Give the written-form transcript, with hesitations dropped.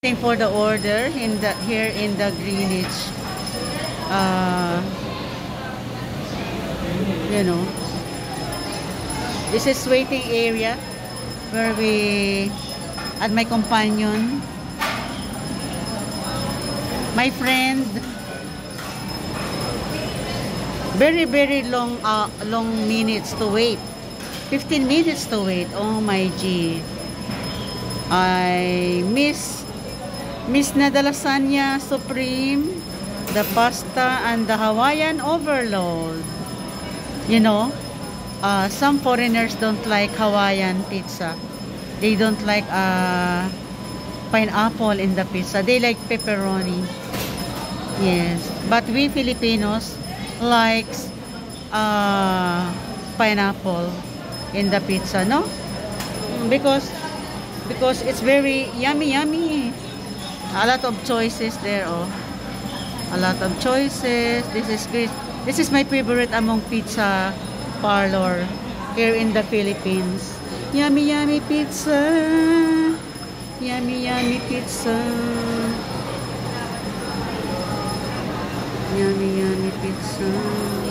Waiting for the order here in the Greenwich. You know, this is waiting area where we and my companion, my friend. Very long minutes to wait. 15 minutes to wait. Oh my G. I miss na the lasagna supreme, the pasta, and the Hawaiian overload. You know, some foreigners don't like Hawaiian pizza. They don't like pineapple in the pizza. They like pepperoni. Yes, but we Filipinos likes pineapple in the pizza, no? Because it's very yummy. A lot of choices there, oh. A lot of choices. This is great. This is my favorite among pizza parlor here in the Philippines. Yummy pizza. Yummy pizza. Yummy pizza.